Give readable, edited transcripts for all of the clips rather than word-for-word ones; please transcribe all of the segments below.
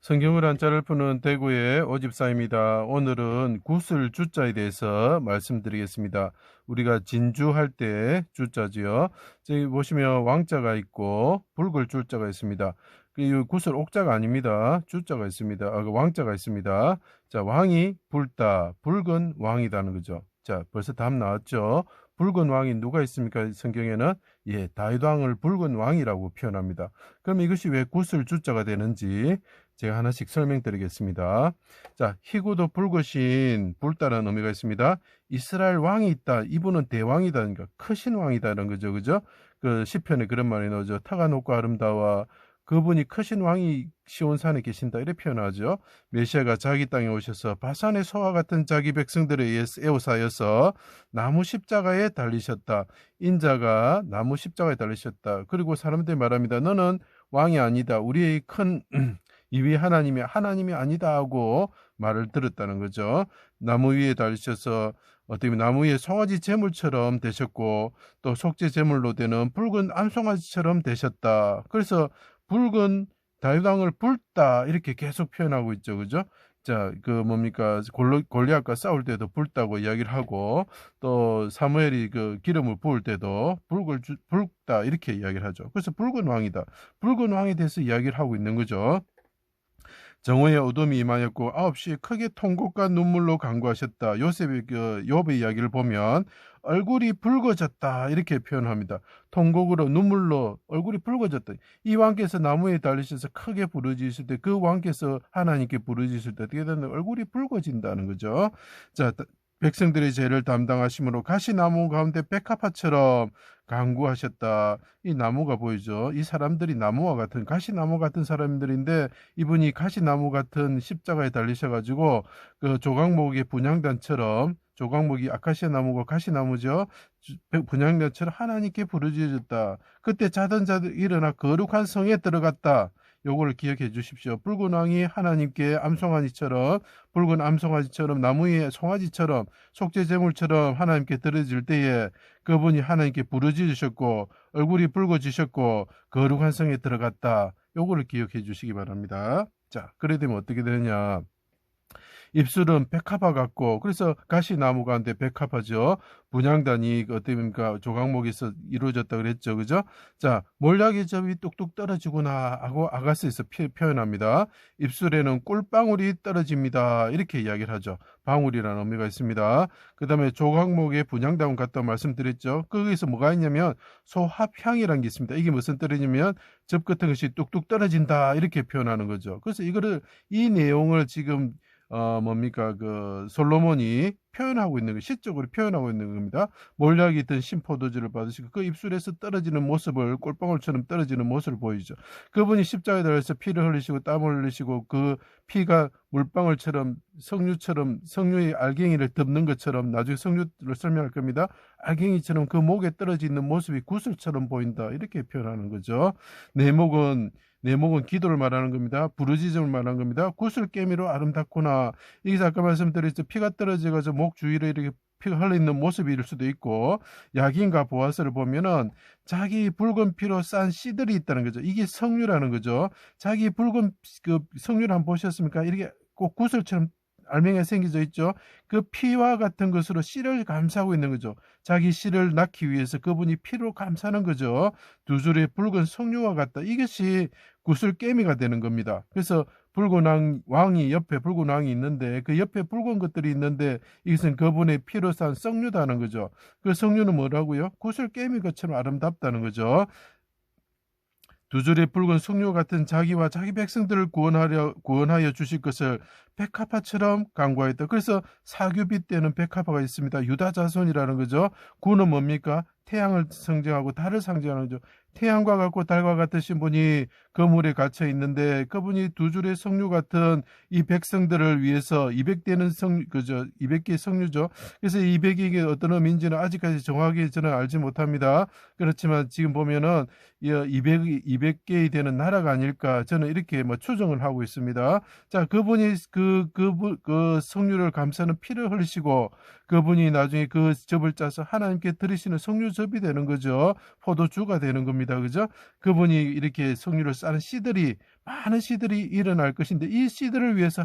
성경을 한자를 푸는 대구의 오집사입니다. 오늘은 구슬 주자에 대해서 말씀드리겠습니다. 우리가 진주할 때 주자지요. 저기 보시면 왕자가 있고 붉을 줄자가 있습니다. 그 구슬 옥자가 아닙니다. 주자가 있습니다. 그 왕자가 있습니다. 자, 왕이 붉다. 붉은 왕이다는 거죠. 자, 벌써 답 나왔죠. 붉은 왕이 누가 있습니까? 성경에는 다윗 왕을 붉은 왕이라고 표현합니다. 그럼 이것이 왜 구슬 주자가 되는지 제가 하나씩 설명드리겠습니다. 자, 희고도 붉으신 붉다는 의미가 있습니다. 이스라엘 왕이 있다. 이분은 대왕이다. 그러니까 크신 왕이다는 거죠. 그죠? 그 시편에 그런 말이 나오죠. 터가 높고 아름다워 그분이 크신 왕이 시온산에 계신다. 이렇게 표현하죠. 메시아가 자기 땅에 오셔서 바산의 소와 같은 자기 백성들에 의해 에워싸여서 나무 십자가에 달리셨다. 인자가 나무 십자가에 달리셨다. 그리고 사람들이 말합니다. 너는 왕이 아니다. 우리의 큰 이위 하나님이 아니다 하고 말을 들었다는 거죠. 나무 위에 달리셔서 어떻게 보면 나무 위에 송아지 제물처럼 되셨고 또 속죄 제물로 되는 붉은 암송아지처럼 되셨다. 그래서 붉은 다윗 왕을 붉다 이렇게 계속 표현하고 있죠. 그죠? 자, 그 뭡니까? 골리앗과 싸울 때도 붉다고 이야기를 하고 또 사무엘이 그 기름을 부을 때도 붉다 이렇게 이야기를 하죠. 그래서 붉은 왕이다. 붉은 왕에 대해서 이야기를 하고 있는 거죠. 정오에 어둠이 임하였고 9시에 크게 통곡과 눈물로 간구하셨다. 요셉의 욥의 이야기를 보면 얼굴이 붉어졌다 이렇게 표현합니다. 통곡으로 눈물로 얼굴이 붉어졌다. 이 왕께서 나무에 달리셔서 크게 부르짖으실 때 그 왕께서 하나님께 부르짖으실 때 어떻게 되는 얼굴이 붉어진다는 거죠. 자, 백성들의 죄를 담당하심으로 가시나무 가운데 백합화처럼 간구하셨다. 이 나무가 보이죠. 이 사람들이 나무와 같은 가시나무 같은 사람들인데 이분이 가시나무 같은 십자가에 달리셔가지고 그 조각목의 분향단처럼 조각목이 아카시아 나무고 가시나무죠. 분향단처럼 하나님께 부르짖었다. 그때 자던 자들 일어나 거룩한 성에 들어갔다. 요거를 기억해 주십시오. 붉은 왕이 하나님께 암송아지처럼 붉은 암송아지처럼 나무 위에 송아지처럼 속죄제물처럼 하나님께 드려질 때에 그분이 하나님께 부르짖으셨고 얼굴이 붉어지셨고 거룩한 성에 들어갔다. 요거를 기억해 주시기 바랍니다. 자, 그래 되면 어떻게 되느냐. 입술은 백합화 같고 그래서 가시나무 가운데 백합화죠. 분향단이 어떻게 보니까 조각목에서 이루어졌다 그랬죠. 그죠? 자, 몰약의 접이 뚝뚝 떨어지구나 하고 아가스에서 표현합니다. 입술에는 꿀방울이 떨어집니다. 이렇게 이야기를 하죠. 방울이라는 의미가 있습니다. 그 다음에 조각목의 분향단 같다고 말씀드렸죠. 거기서 뭐가 있냐면 소합향이라는 게 있습니다. 이게 무슨 뜻이냐면 접 같은 것이 뚝뚝 떨어진다 이렇게 표현하는 거죠. 그래서 이 내용을 지금 뭡니까, 솔로몬이 표현하고 있는 거, 시적으로 표현하고 있는 겁니다. 몰약이 있던 신포도주를 받으시고, 그 입술에서 떨어지는 모습을, 꼴방울처럼 떨어지는 모습을 보이죠. 그분이 십자가에 달려서 피를 흘리시고, 땀을 흘리시고, 그 피가 물방울처럼, 성류의 알갱이를 덮는 것처럼, 나중에 성류를 설명할 겁니다. 알갱이처럼 그 목에 떨어져 있는 모습이 구슬처럼 보인다. 이렇게 표현하는 거죠. 내 목은 기도를 말하는 겁니다. 부르짖음을 말하는 겁니다. 구슬깨미로 아름답구나. 이게 아까 말씀드렸죠. 피가 떨어져가지고 목 주위로 이렇게 피가 흘러있는 모습일 수도 있고 야긴과 보아스를 보면은 자기 붉은 피로 싼 씨들이 있다는 거죠. 이게 성류라는 거죠. 자기 붉은 그 성류를 한번 보셨습니까? 이렇게 꼭 구슬처럼 알맹이가 생겨져 있죠. 그 피와 같은 것으로 씨를 감싸고 있는 거죠. 자기 씨를 낳기 위해서 그분이 피로 감싸는 거죠. 두 줄의 붉은 성류와 같다. 이것이 구슬깨미가 되는 겁니다. 그래서 붉은 왕이 옆에 붉은 왕이 있는데 그 옆에 붉은 것들이 있는데 이것은 그분의 피로 산 성류다는 거죠. 그 성류는 뭐라고요? 구슬깨미 것처럼 아름답다는 거죠. 두 줄의 붉은 숙류 같은 자기와 자기 백성들을 구원하여 주실 것을 백합화처럼 간구하였다. 그래서 사규빛 때는 백합화가 있습니다. 유다 자손이라는 거죠. 구는 뭡니까? 태양을 상징하고 달을 상징하는 거죠. 태양과 같고 달과 같으신 분이 그 물에 갇혀 있는데 그분이 두 줄의 석류 같은 이 백성들을 위해서 200대는 200개의 석류죠. 그래서 200이 어떤 의미인지는 아직까지 정확히 저는 알지 못합니다. 그렇지만 지금 보면은 200개의 되는 나라가 아닐까 저는 이렇게 추정을 하고 있습니다. 자, 그분이 그 그 석류를 감싸는 피를 흘리시고 그분이 나중에 그 즙을 짜서 하나님께 드리시는 석류즙이 되는 거죠. 포도주가 되는 겁니다. 그죠? 그분이 이렇게 석류를 싸는 씨들이 많은 씨들이 일어날 것인데 이 씨들을 위해서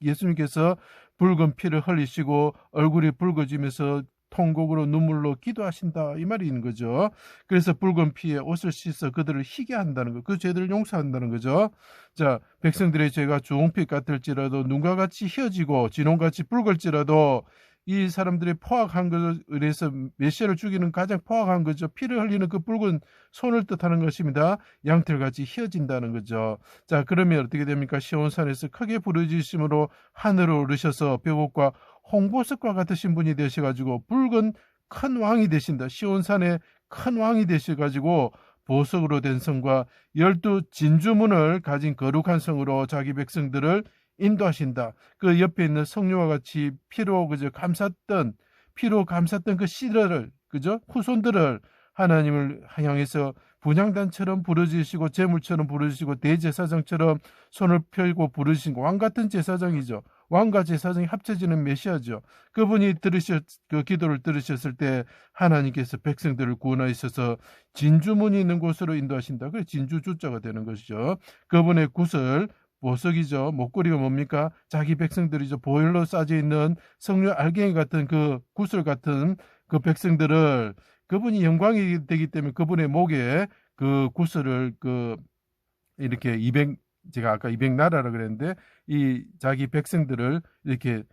예수님께서 붉은 피를 흘리시고 얼굴이 붉어지면서 통곡으로 눈물로 기도하신다 이 말이 있는 거죠. 그래서 붉은 피에 옷을 씻어 그들을 희게 한다는 거, 그 죄들을 용서한다는 거죠. 자, 백성들의 죄가 주홍빛 같을지라도 눈과 같이 휘어지고 진홍같이 붉을지라도 이 사람들이 포악한 것을 의해서 메시아를 죽이는 가장 포악한 거죠. 피를 흘리는 그 붉은 손을 뜻하는 것입니다. 양털같이 휘어진다는 거죠. 자, 그러면 어떻게 됩니까? 시온산에서 크게 부르짖으심으로 하늘을 오르셔서 벽옥과 홍보석과 같으신 분이 되셔가지고 붉은 큰 왕이 되신다. 시온산의 큰 왕이 되셔가지고 보석으로 된 성과 12 진주문을 가진 거룩한 성으로 자기 백성들을 인도하신다. 그 옆에 있는 성류와 같이 피로 감쌌던 그 씨들을 그죠? 후손들을 하나님을 향해서 분향단처럼 부르짖으시고 제물처럼 부르짖으시고 대제사장처럼 손을 펴고 부르짖고 왕 같은 제사장이죠. 왕과 제사장이 합쳐지는 메시아죠. 그분이 그 기도를 들으셨을 때 하나님께서 백성들을 구원하셔서 진주문이 있는 곳으로 인도하신다. 그래서 진주 주자가 되는 것이죠. 그분의 굿을 보석이죠. 목걸이가 뭡니까? 자기 백성들이죠. 보혈로 싸져 있는 석류 알갱이 같은 그 굿을 같은 그 백성들을 그분이 영광이 되기 때문에 그분의 목에 그 굿을 이렇게 제가 아까 200나라라 그랬는데 이 자기 백성들을 이렇게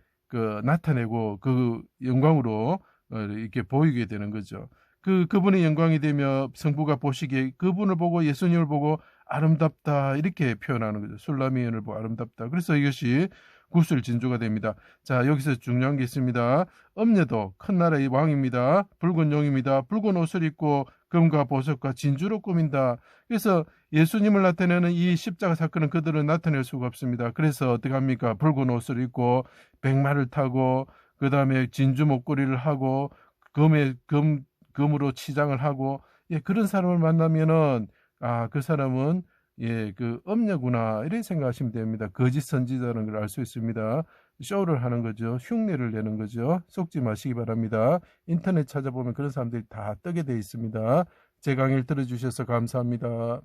나타내고 그 영광으로 이렇게 보이게 되는 거죠. 그분의 영광이 되며 성부가 보시기에 그분을 보고 예수님을 보고 아름답다 이렇게 표현하는 거죠. 술라미온을 보고 아름답다. 그래서 이것이 구슬 진주가 됩니다. 자, 여기서 중요한 게 있습니다. 엄녀도 큰 나라의 왕입니다. 붉은 용입니다. 붉은 옷을 입고 금과 보석과 진주로 꾸민다. 그래서 예수님을 나타내는 이 십자가 사건은 그들은 나타낼 수가 없습니다. 그래서 어떻게 합니까? 붉은 옷을 입고 백마를 타고 그 다음에 진주 목걸이를 하고 금으로 치장을 하고 그런 사람을 만나면은 그 사람은 그 엄녀구나 이렇게 생각하시면 됩니다. 거짓 선지자라는 걸 알 수 있습니다. 쇼를 하는 거죠. 흉내를 내는 거죠. 속지 마시기 바랍니다. 인터넷 찾아보면 그런 사람들이 다 뜨게 돼 있습니다. 제 강의를 들어주셔서 감사합니다.